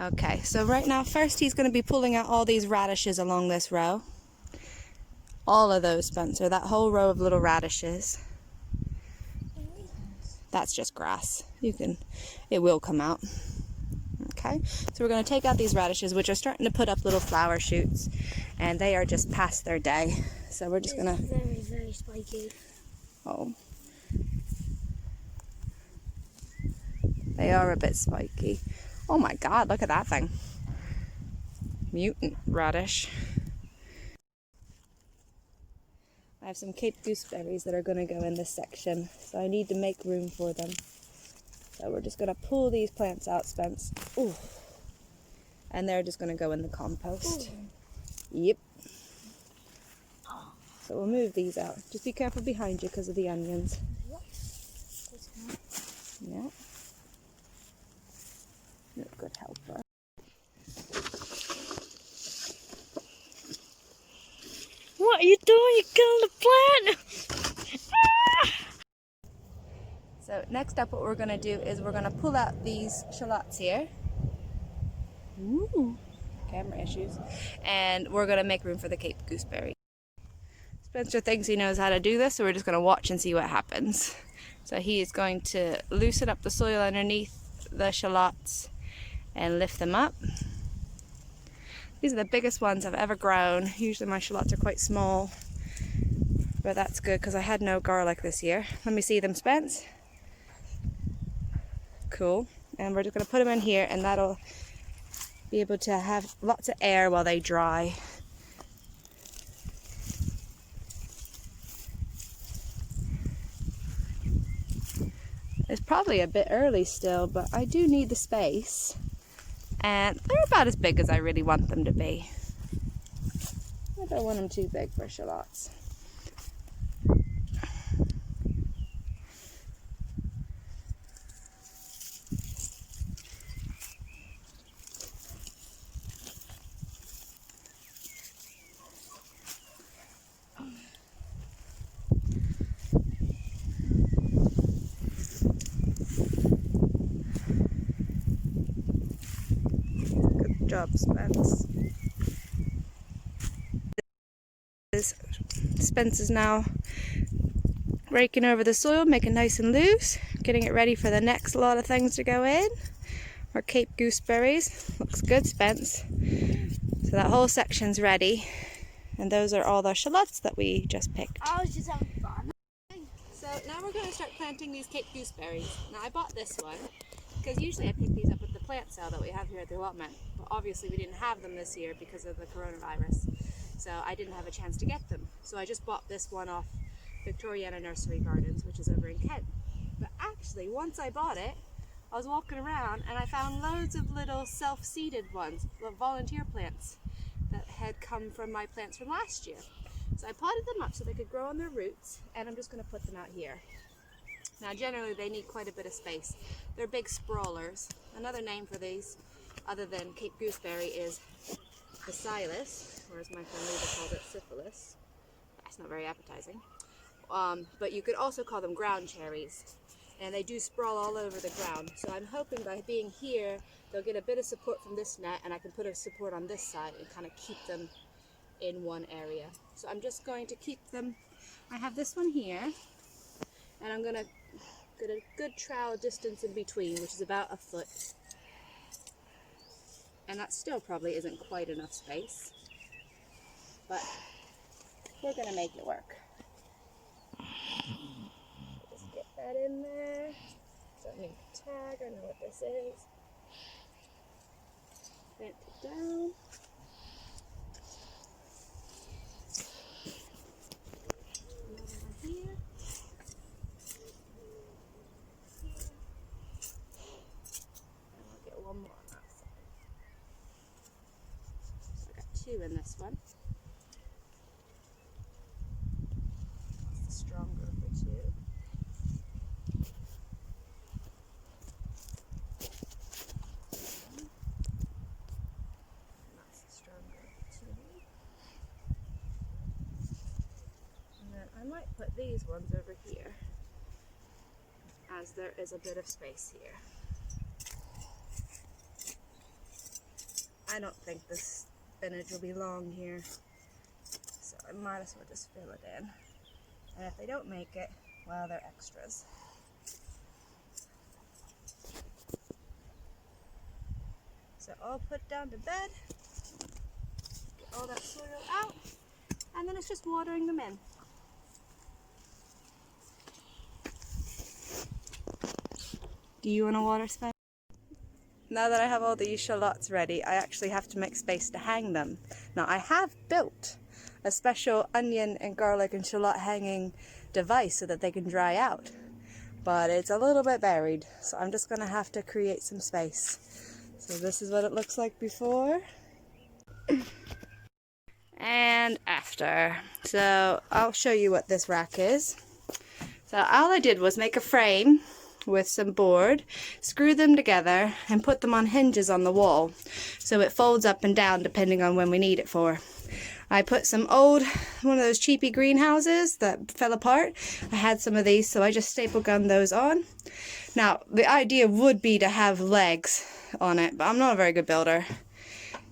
Okay, so right now, first he's going to be pulling out all these radishes along this row. All of those, Spencer, that whole row of little radishes. That's just grass. It will come out. Okay, so we're going to take out these radishes, which are starting to put up little flower shoots, and they are just past their day. So we're just going to... Very, very spiky. Oh. They are a bit spiky. Oh my God, look at that thing. Mutant radish. I have some Cape Gooseberries that are going to go in this section, so I need to make room for them. So we're just going to pull these plants out, Spence. Ooh. And they're just going to go in the compost. Ooh. Yep. So we'll move these out. Just be careful behind you because of the onions. Yeah. You're a good helper. What are you doing? You're killing the plant! So next up what we're going to do is we're going to pull out these shallots here. Ooh. Camera issues. And we're going to make room for the Cape Gooseberry. Spencer thinks he knows how to do this, so we're just going to watch and see what happens. So he is going to loosen up the soil underneath the shallots and lift them up. These are the biggest ones I've ever grown. Usually my shallots are quite small, but that's good because I had no garlic this year. Let me see them, Spence. Cool. And we're just going to put them in here, and that'll be able to have lots of air while they dry. It's probably a bit early still, but I do need the space. And they're about as big as I really want them to be. I don't want them too big for shallots. Good job, Spence. Spence is now raking over the soil, making it nice and loose, getting it ready for the next lot of things to go in. Our Cape Gooseberries. Looks good, Spence. So that whole section's ready. And those are all the shallots that we just picked. I was just having fun. So now we're going to start planting these Cape Gooseberries. Now I bought this one because usually I pick these up at the plant sale that we have here at the allotment. But obviously we didn't have them this year because of the coronavirus. So I didn't have a chance to get them. So I just bought this one off Victoriana Nursery Gardens, which is over in Kent. But actually, once I bought it, I was walking around and I found loads of little self-seeded ones, little volunteer plants that had come from my plants from last year. So I potted them up so they could grow on their roots, and I'm just going to put them out here. Now generally they need quite a bit of space. They're big sprawlers. Another name for these, other than Cape Gooseberry, is bacillus, or as my friend Lisa calls it, syphilis. That's not very appetizing. But you could also call them ground cherries. And they do sprawl all over the ground. So I'm hoping by being here, they'll get a bit of support from this net, and I can put a support on this side and kind of keep them in one area. So I'm just going to keep them. I have this one here, and I'm going to get a good trowel distance in between, which is about a foot. And that still probably isn't quite enough space, but we're going to make it work. Just get that in there. Don't need to tag, I know what this is. Bent it down. Another one here. And I'll get one more on that side. So I got two in this one. That's the stronger of the two. I might put these ones over here, as there is a bit of space here. I don't think this spinach will be long here, so I might as well just fill it in. And if they don't make it, well, they're extras. So I'll put down to bed, get all that soil out, and then it's just watering them in. Do you want to water, Sven? Now that I have all these shallots ready, I actually have to make space to hang them. Now I have built a special onion and garlic and shallot hanging device so that they can dry out, but it's a little bit buried, so I'm just going to have to create some space. So this is what it looks like before and after. So I'll show you what this rack is. So all I did was make a frame with some board, screw them together and put them on hinges on the wall so it folds up and down depending on when we need it for. I put some old, one of those cheapy greenhouses that fell apart. I had some of these, so I just staple gunned those on. Now the idea would be to have legs on it, but I'm not a very good builder.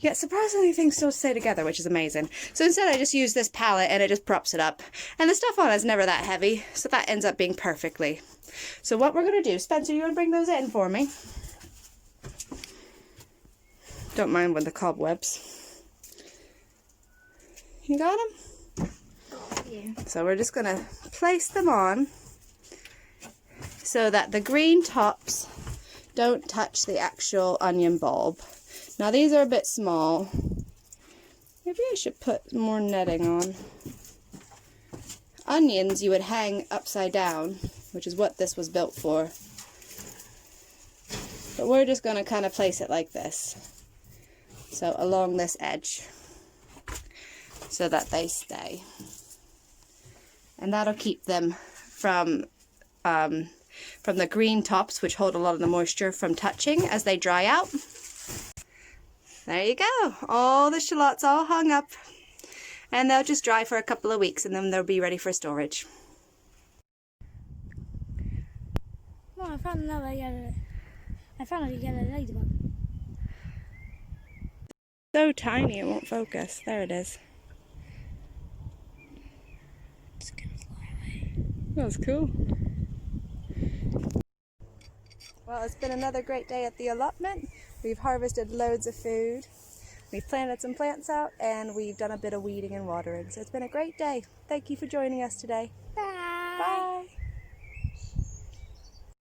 Yet surprisingly things still stay together, which is amazing. So instead I just use this pallet and it just props it up. And the stuff on it is never that heavy, so that ends up being perfectly. So what we're going to do, Spencer, you want to bring those in for me? Don't mind with the cobwebs. You got them? Yeah. So we're just going to place them on so that the green tops don't touch the actual onion bulb. Now these are a bit small. Maybe I should put more netting on. Onions you would hang upside down, which is what this was built for. But we're just going to kind of place it like this. So along this edge, so that they stay. And that'll keep them from the green tops, which hold a lot of the moisture, from touching as they dry out. There you go. All the shallots all hung up. And they'll just dry for a couple of weeks and then they'll be ready for storage. Mom, I found another yellow. I found a yellow ladybug. So tiny it won't focus. There it is. It's gonna fly away. That was cool. Well, it's been another great day at the allotment. We've harvested loads of food. We've planted some plants out and we've done a bit of weeding and watering. So it's been a great day. Thank you for joining us today. Bye. Bye.